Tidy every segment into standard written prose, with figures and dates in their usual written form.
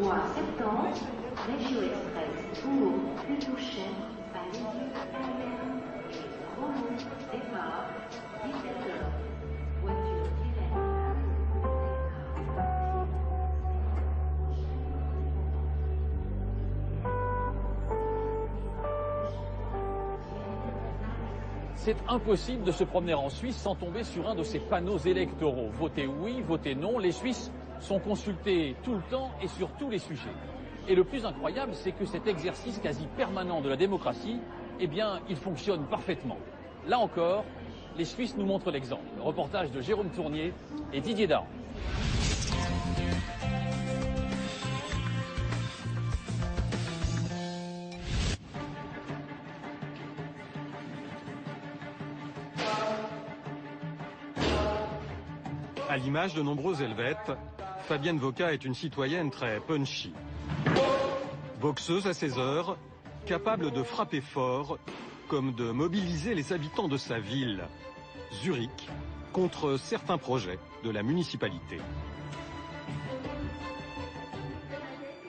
Voie 70, Régio Express pour Puy-Touchet, Palais-du, Alverne et Roland, départ 17h. Voiture directe C'est impossible de se promener en Suisse sans tomber sur un de ces panneaux électoraux. Votez oui, votez non. Les Suisses sont consultés tout le temps et sur tous les sujets. Et le plus incroyable, c'est que cet exercice quasi permanent de la démocratie, eh bien, il fonctionne parfaitement. Là encore, les Suisses nous montrent l'exemple. Reportage de Jérôme Tournier et Didier Dahan. À l'image de nombreux Helvètes, Fabienne Woka est une citoyenne très punchy. Boxeuse à ses heures, capable de frapper fort, comme de mobiliser les habitants de sa ville, Zurich, contre certains projets de la municipalité.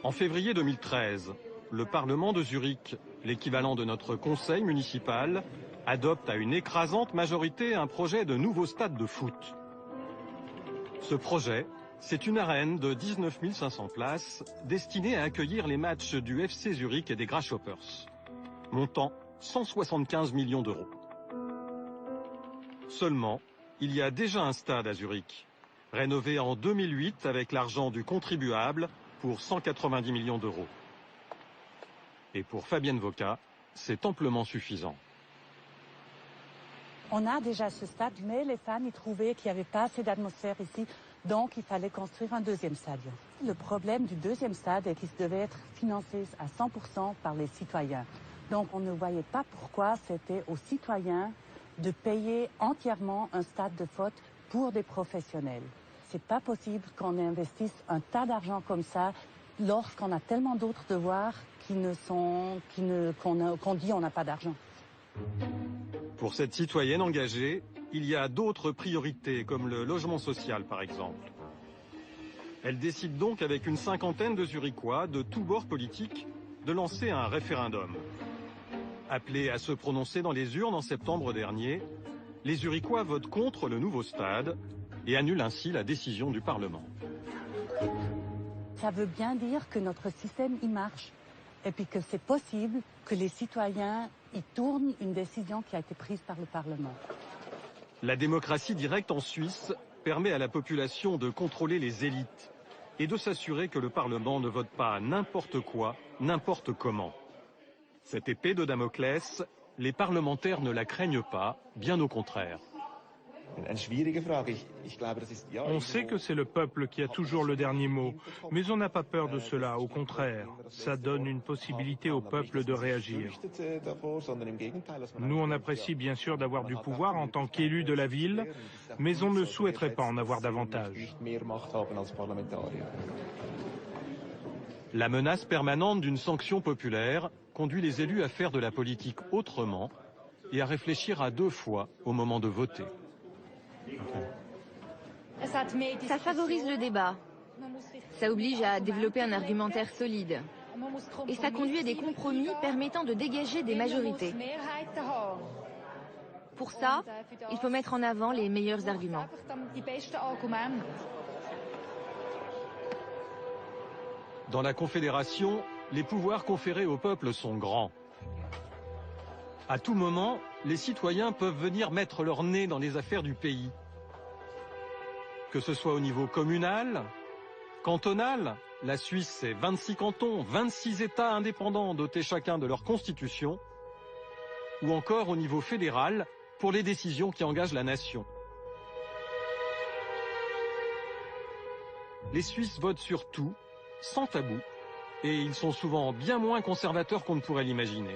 En février 2013, le Parlement de Zurich, l'équivalent de notre conseil municipal, adopte à une écrasante majorité un projet de nouveau stade de foot. Ce projet, c'est une arène de 19 500 places destinée à accueillir les matchs du FC Zurich et des Grasshoppers, montant 175 millions d'euros. Seulement, il y a déjà un stade à Zurich, rénové en 2008 avec l'argent du contribuable pour 190 millions d'euros. Et pour Fabienne Woka, c'est amplement suffisant. On a déjà ce stade, mais les fans y trouvaient qu'il n'y avait pas assez d'atmosphère ici, donc il fallait construire un deuxième stade. Le problème du deuxième stade est qu'il devait être financé à 100% par les citoyens. Donc on ne voyait pas pourquoi c'était aux citoyens de payer entièrement un stade de foot pour des professionnels. C'est pas possible qu'on investisse un tas d'argent comme ça lorsqu'on a tellement d'autres devoirs qu'on dit on n'a pas d'argent. Pour cette citoyenne engagée, il y a d'autres priorités, comme le logement social par exemple. Elle décide donc avec une cinquantaine de Zurichois de tous bords politiques de lancer un référendum. Appelés à se prononcer dans les urnes en septembre dernier, les Zurichois votent contre le nouveau stade et annulent ainsi la décision du Parlement. Ça veut bien dire que notre système y marche et puis que c'est possible que les citoyens y tournent une décision qui a été prise par le Parlement. La démocratie directe en Suisse permet à la population de contrôler les élites et de s'assurer que le Parlement ne vote pas n'importe quoi, n'importe comment. Cette épée de Damoclès, les parlementaires ne la craignent pas, bien au contraire. On sait que c'est le peuple qui a toujours le dernier mot, mais on n'a pas peur de cela, au contraire. Ça donne une possibilité au peuple de réagir. Nous, on apprécie bien sûr d'avoir du pouvoir en tant qu'élus de la ville, mais on ne souhaiterait pas en avoir davantage. La menace permanente d'une sanction populaire conduit les élus à faire de la politique autrement et à réfléchir à deux fois au moment de voter. Ça favorise le débat. Ça oblige à développer un argumentaire solide. Et ça conduit à des compromis permettant de dégager des majorités. Pour ça, il faut mettre en avant les meilleurs arguments. Dans la Confédération, les pouvoirs conférés au peuple sont grands. À tout moment, les citoyens peuvent venir mettre leur nez dans les affaires du pays. Que ce soit au niveau communal, cantonal, la Suisse c'est 26 cantons, 26 États indépendants dotés chacun de leur constitution, ou encore au niveau fédéral pour les décisions qui engagent la nation. Les Suisses votent sur tout, sans tabou, et ils sont souvent bien moins conservateurs qu'on ne pourrait l'imaginer.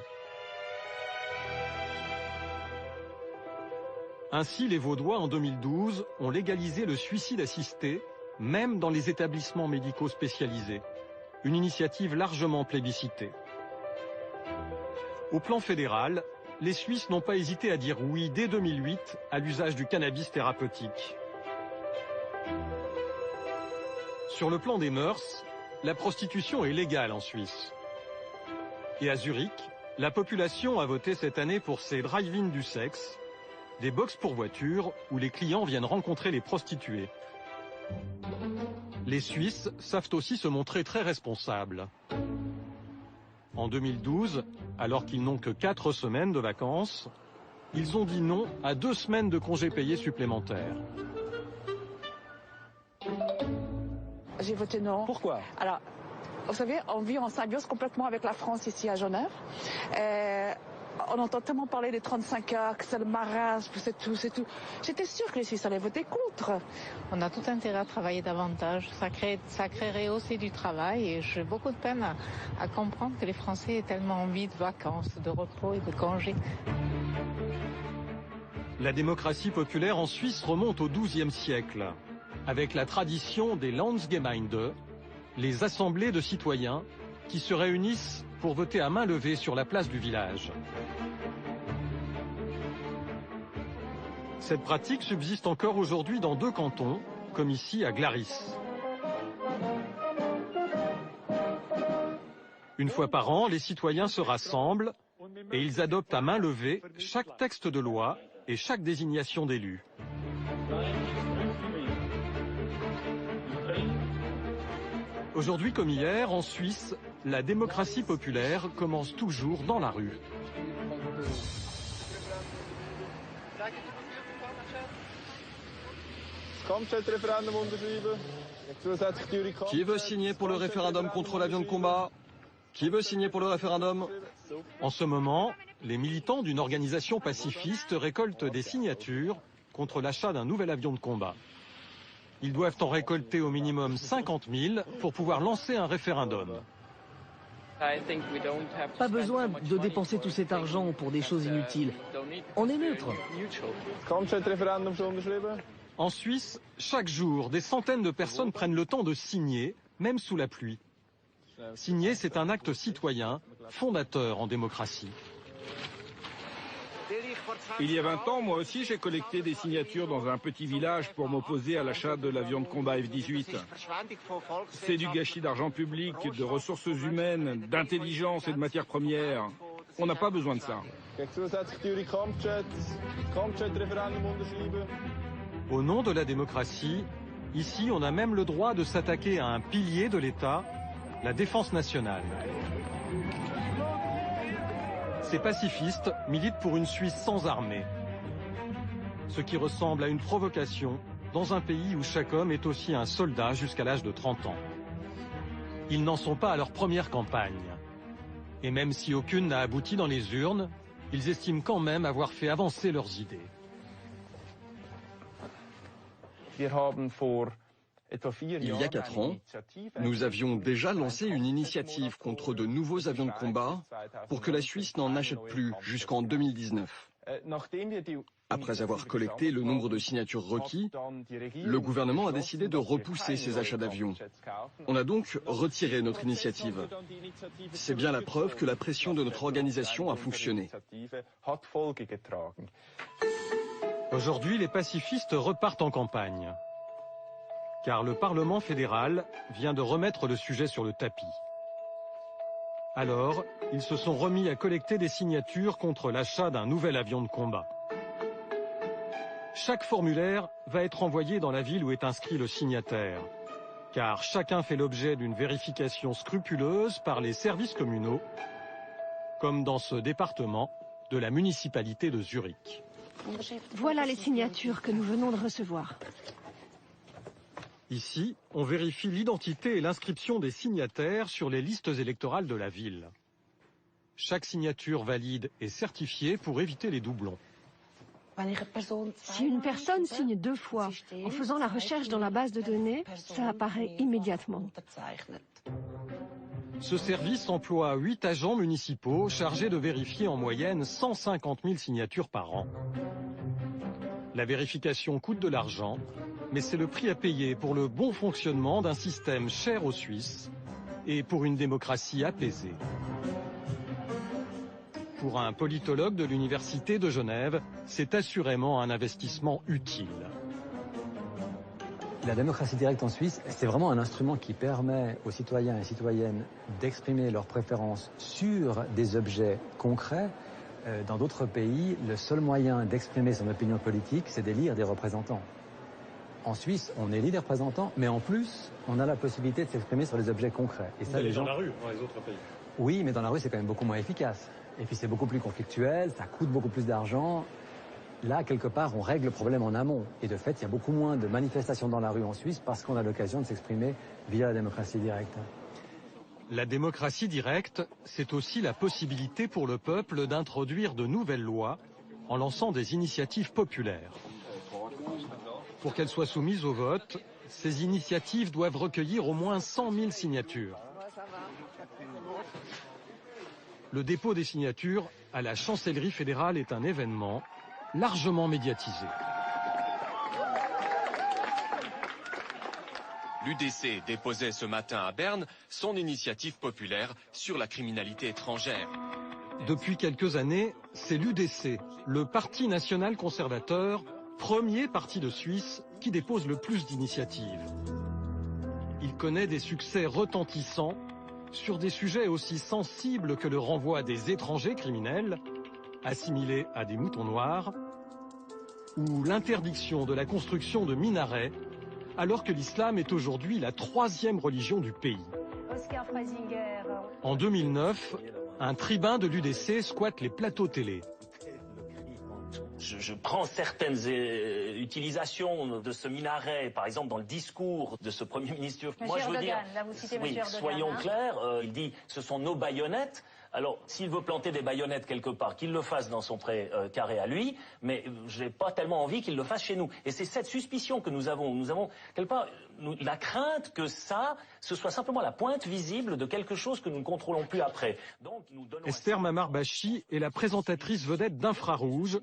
Ainsi, les Vaudois, en 2012, ont légalisé le suicide assisté, même dans les établissements médicaux spécialisés. Une initiative largement plébiscitée. Au plan fédéral, les Suisses n'ont pas hésité à dire oui dès 2008 à l'usage du cannabis thérapeutique. Sur le plan des mœurs, la prostitution est légale en Suisse. Et à Zurich, la population a voté cette année pour ces drive-in du sexe, des box pour voitures où les clients viennent rencontrer les prostituées. Les Suisses savent aussi se montrer très responsables. En 2012, alors qu'ils n'ont que 4 semaines de vacances, ils ont dit non à 2 semaines de congés payés supplémentaires. J'ai voté non. Pourquoi? Alors, vous savez, on vit en symbiose complètement avec la France ici à Genève. On entend tellement parler des 35 heures, que c'est le marasme, c'est tout. J'étais sûre que les Suisses allaient voter contre. On a tout intérêt à travailler davantage. Ça créerait aussi du travail et j'ai beaucoup de peine à comprendre que les Français aient tellement envie de vacances, de repos et de congés. La démocratie populaire en Suisse remonte au XIIe siècle, avec la tradition des Landsgemeinde, les assemblées de citoyens qui se réunissent pour voter à main levée sur la place du village. Cette pratique subsiste encore aujourd'hui dans 2 cantons, comme ici à Glaris. Une fois par an, les citoyens se rassemblent et ils adoptent à main levée chaque texte de loi et chaque désignation d'élus. Aujourd'hui comme hier, en Suisse, la démocratie populaire commence toujours dans la rue. Qui veut signer pour le référendum contre l'avion de combat? Qui veut signer pour le référendum? En ce moment, les militants d'une organisation pacifiste récoltent des signatures contre l'achat d'un nouvel avion de combat. Ils doivent en récolter au minimum 50 000 pour pouvoir lancer un référendum. Pas besoin de dépenser tout cet argent pour des choses inutiles. On est neutre. En Suisse, chaque jour, des centaines de personnes prennent le temps de signer, même sous la pluie. Signer, c'est un acte citoyen, fondateur en démocratie. Il y a 20 ans, moi aussi, j'ai collecté des signatures dans un petit village pour m'opposer à l'achat de l'avion de combat F-18. C'est du gâchis d'argent public, de ressources humaines, d'intelligence et de matières premières. On n'a pas besoin de ça. Au nom de la démocratie, ici, on a même le droit de s'attaquer à un pilier de l'État, la défense nationale. Ces pacifistes militent pour une Suisse sans armée, ce qui ressemble à une provocation dans un pays où chaque homme est aussi un soldat jusqu'à l'âge de 30 ans. Ils n'en sont pas à leur première campagne. Et même si aucune n'a abouti dans les urnes, ils estiment quand même avoir fait avancer leurs idées. Il y a 4 ans, nous avions déjà lancé une initiative contre de nouveaux avions de combat pour que la Suisse n'en achète plus jusqu'en 2019. Après avoir collecté le nombre de signatures requis, le gouvernement a décidé de repousser ces achats d'avions. On a donc retiré notre initiative. C'est bien la preuve que la pression de notre organisation a fonctionné. Aujourd'hui, les pacifistes repartent en campagne. Car le Parlement fédéral vient de remettre le sujet sur le tapis. Alors, ils se sont remis à collecter des signatures contre l'achat d'un nouvel avion de combat. Chaque formulaire va être envoyé dans la ville où est inscrit le signataire, car chacun fait l'objet d'une vérification scrupuleuse par les services communaux, comme dans ce département de la municipalité de Zurich. Voilà les signatures que nous venons de recevoir. Ici, on vérifie l'identité et l'inscription des signataires sur les listes électorales de la ville. Chaque signature valide est certifiée pour éviter les doublons. Si une personne signe 2 fois en faisant la recherche dans la base de données, ça apparaît immédiatement. Ce service emploie 8 agents municipaux chargés de vérifier en moyenne 150 000 signatures par an. La vérification coûte de l'argent, mais c'est le prix à payer pour le bon fonctionnement d'un système cher aux Suisses et pour une démocratie apaisée. Pour un politologue de l'Université de Genève, c'est assurément un investissement utile. La démocratie directe en Suisse, c'est vraiment un instrument qui permet aux citoyens et citoyennes d'exprimer leurs préférences sur des objets concrets. Dans d'autres pays, le seul moyen d'exprimer son opinion politique, c'est d'élire des représentants. En Suisse, on élit des représentants, mais en plus, on a la possibilité de s'exprimer sur les objets concrets. Et ça, les gens... dans la rue, dans les autres pays. Oui, mais dans la rue, c'est quand même beaucoup moins efficace. Et puis c'est beaucoup plus conflictuel, ça coûte beaucoup plus d'argent. Là, quelque part, on règle le problème en amont. Et de fait, il y a beaucoup moins de manifestations dans la rue en Suisse parce qu'on a l'occasion de s'exprimer via la démocratie directe. La démocratie directe, c'est aussi la possibilité pour le peuple d'introduire de nouvelles lois en lançant des initiatives populaires. Pour qu'elles soient soumises au vote, ces initiatives doivent recueillir au moins 100 000 signatures. Le dépôt des signatures à la chancellerie fédérale est un événement largement médiatisé. L'UDC déposait ce matin à Berne son initiative populaire sur la criminalité étrangère. Depuis quelques années, c'est l'UDC, le Parti national conservateur, premier parti de Suisse qui dépose le plus d'initiatives. Il connaît des succès retentissants sur des sujets aussi sensibles que le renvoi des étrangers criminels, assimilés à des moutons noirs, ou l'interdiction de la construction de minarets, alors que l'islam est aujourd'hui la 3e religion du pays. En 2009, un tribun de l'UDC squatte les plateaux télé. Je prends certaines utilisations de ce minaret, par exemple dans le discours de ce Premier ministre. Moi, je veux dire, là, vous citez oui, soyons clairs, il dit ce sont nos baïonnettes. Alors, s'il veut planter des baïonnettes quelque part, qu'il le fasse dans son pré carré à lui, mais je n'ai pas tellement envie qu'il le fasse chez nous. Et c'est cette suspicion que nous avons. Nous avons, quelque part, la crainte que ce soit simplement la pointe visible de quelque chose que nous ne contrôlons plus après. Donc, nous donnons Esther Mamar-Bachi est la présentatrice vedette d'Infrarouge,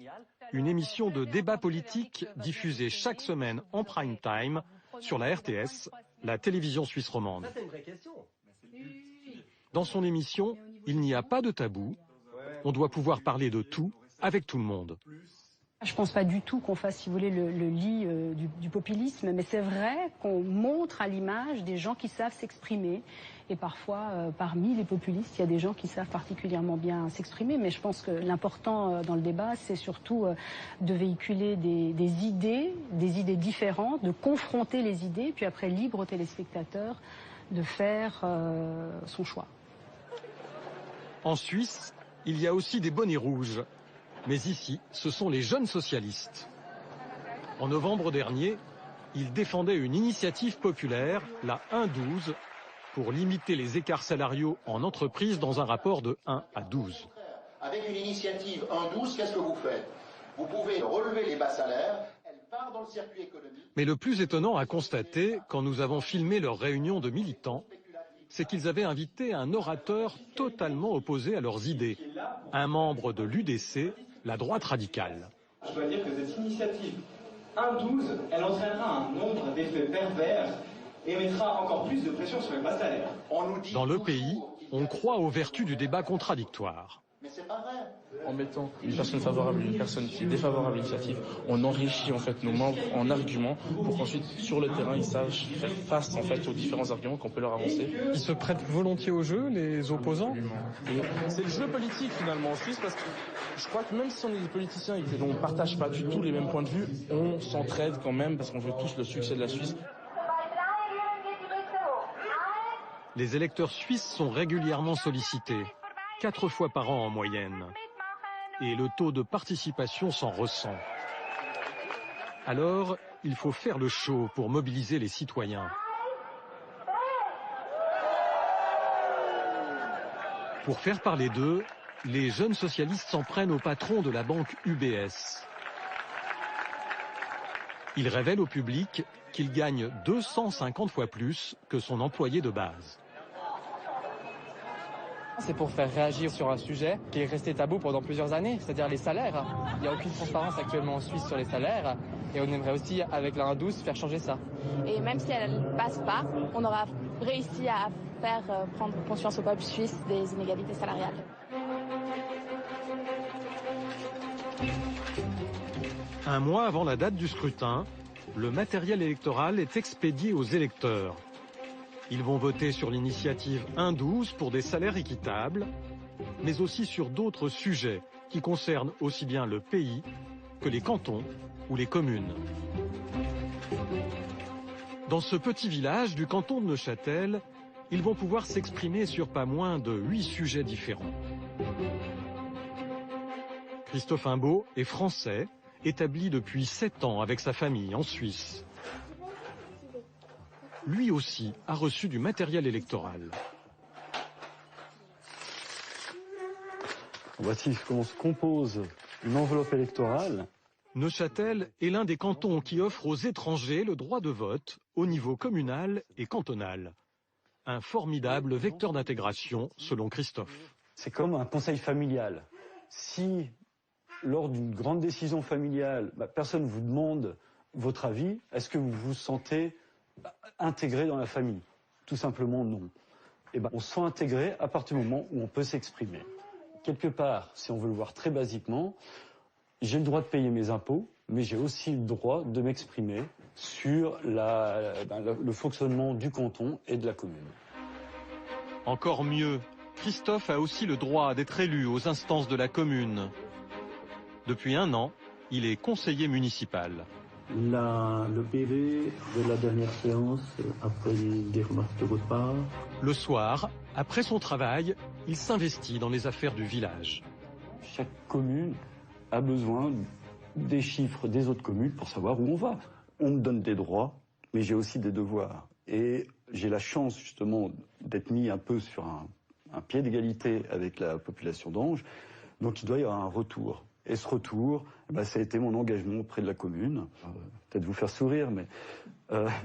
une émission de débat politique diffusée chaque semaine en prime time sur la RTS, la télévision suisse romande. Dans son émission, il n'y a pas de tabou. On doit pouvoir parler de tout avec tout le monde. Je ne pense pas du tout qu'on fasse, si vous voulez, le lit du populisme, mais c'est vrai qu'on montre à l'image des gens qui savent s'exprimer. Et parfois, parmi les populistes, il y a des gens qui savent particulièrement bien s'exprimer. Mais je pense que l'important dans le débat, c'est surtout de véhiculer des idées différentes, de confronter les idées, puis après, libre au téléspectateur de faire son choix. En Suisse, il y a aussi des bonnets rouges. Mais ici, ce sont les jeunes socialistes. En novembre dernier, ils défendaient une initiative populaire, la 1-12, pour limiter les écarts salariaux en entreprise dans un rapport de 1 à 12. Avec une initiative 1-12, qu'est-ce que vous faites? Vous pouvez relever les bas salaires, elle part dans le circuit économique. Mais le plus étonnant à constater, quand nous avons filmé leur réunion de militants, c'est qu'ils avaient invité un orateur totalement opposé à leurs idées, un membre de l'UDC, la droite radicale. Je dois dire que cette initiative 1-12, elle entraînera un nombre d'effets pervers et mettra encore plus de pression sur les bas salaires. Dans le pays, on croit aux vertus du débat contradictoire. Mais c'est pas vrai. En mettant une personne favorable et une personne qui est défavorable à l'initiative, on enrichit en fait nos membres en arguments pour qu'ensuite sur le terrain ils sachent faire face en fait aux différents arguments qu'on peut leur avancer. Ils se prêtent volontiers au jeu, les opposants. C'est le jeu politique finalement en Suisse parce que je crois que même si on est des politiciens et que l'on ne partage pas du tout les mêmes points de vue, on s'entraide quand même parce qu'on veut tous le succès de la Suisse. Les électeurs suisses sont régulièrement sollicités, 4 fois par an en moyenne. Et le taux de participation s'en ressent. Alors, il faut faire le show pour mobiliser les citoyens. Pour faire parler d'eux, les jeunes socialistes s'en prennent au patron de la banque UBS. Il révèle au public qu'il gagne 250 fois plus que son employé de base. C'est pour faire réagir sur un sujet qui est resté tabou pendant plusieurs années, c'est-à-dire les salaires. Il n'y a aucune transparence actuellement en Suisse sur les salaires et on aimerait aussi, avec la 1-12, faire changer ça. Et même si elle ne passe pas, on aura réussi à faire prendre conscience au peuple suisse des inégalités salariales. Un mois avant la date du scrutin, le matériel électoral est expédié aux électeurs. Ils vont voter sur l'initiative 1-12 pour des salaires équitables, mais aussi sur d'autres sujets qui concernent aussi bien le pays que les cantons ou les communes. Dans ce petit village du canton de Neuchâtel, ils vont pouvoir s'exprimer sur pas moins de 8 sujets différents. Christophe Imbaud est français, établi depuis 7 ans avec sa famille en Suisse. Lui aussi a reçu du matériel électoral. Voici comment se compose une enveloppe électorale. Neuchâtel est l'un des cantons qui offre aux étrangers le droit de vote au niveau communal et cantonal. Un formidable vecteur d'intégration, selon Christophe. C'est comme un conseil familial. Si, lors d'une grande décision familiale, personne ne vous demande votre avis, est-ce que vous vous sentez intégré dans la famille? Tout simplement non. On se sent intégré à partir du moment où on peut s'exprimer. Quelque part, si on veut le voir très basiquement, j'ai le droit de payer mes impôts, mais j'ai aussi le droit de m'exprimer sur le fonctionnement du canton et de la commune. Encore mieux, Christophe a aussi le droit d'être élu aux instances de la commune. Depuis 1 an, il est conseiller municipal. Le PV de la dernière séance, après des remarques de votre part. Le soir, après son travail, il s'investit dans les affaires du village. Chaque commune a besoin des chiffres des autres communes pour savoir où on va. On me donne des droits, mais j'ai aussi des devoirs. Et j'ai la chance justement d'être mis un peu sur un pied d'égalité avec la population d'Ange, donc il doit y avoir un retour. Et ce retour, ça a été mon engagement auprès de la commune. Peut-être vous faire sourire, mais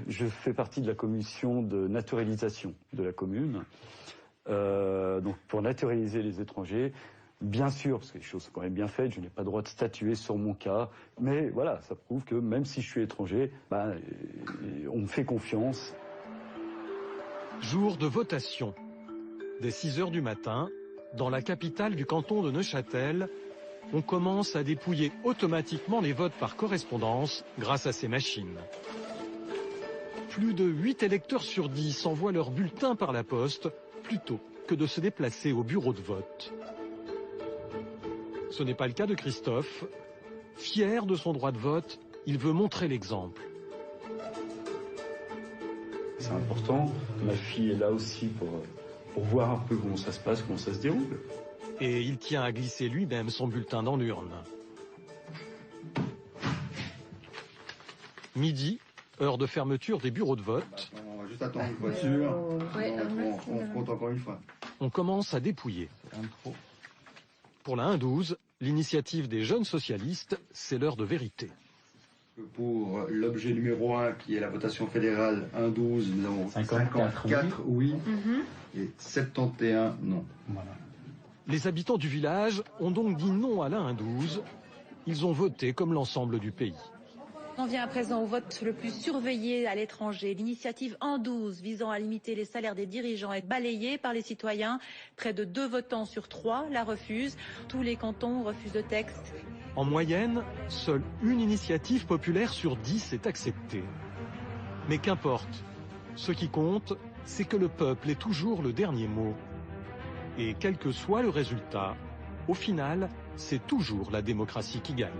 je fais partie de la commission de naturalisation de la commune. Donc pour naturaliser les étrangers, bien sûr, parce que les choses sont quand même bien faites, je n'ai pas le droit de statuer sur mon cas, mais voilà, ça prouve que même si je suis étranger, on me fait confiance. Jour de votation. Dès 6 heures du matin, dans la capitale du canton de Neuchâtel, on commence à dépouiller automatiquement les votes par correspondance grâce à ces machines. Plus de 8 électeurs sur 10 envoient leur bulletin par la poste plutôt que de se déplacer au bureau de vote. Ce n'est pas le cas de Christophe. Fier de son droit de vote, il veut montrer l'exemple. C'est important. Ma fille est là aussi pour voir un peu comment ça se passe, comment ça se déroule. Et il tient à glisser lui-même son bulletin dans l'urne. Midi, heure de fermeture des bureaux de vote. On va juste attendre une voiture. On compte encore une fois. On commence à dépouiller. Pour la 1-12, l'initiative des jeunes socialistes, c'est l'heure de vérité. Pour l'objet numéro 1, qui est la votation fédérale 1-12, nous avons 54 oui et 71 non. Voilà. Les habitants du village ont donc dit non à la 1-12. Ils ont voté comme l'ensemble du pays. On vient à présent au vote le plus surveillé à l'étranger. L'initiative 1-12 visant à limiter les salaires des dirigeants est balayée par les citoyens. Près de 2 votants sur 3 la refusent. Tous les cantons refusent le texte. En moyenne, seule une initiative populaire sur 10 est acceptée. Mais qu'importe, ce qui compte, c'est que le peuple ait toujours le dernier mot. Et quel que soit le résultat, au final, c'est toujours la démocratie qui gagne.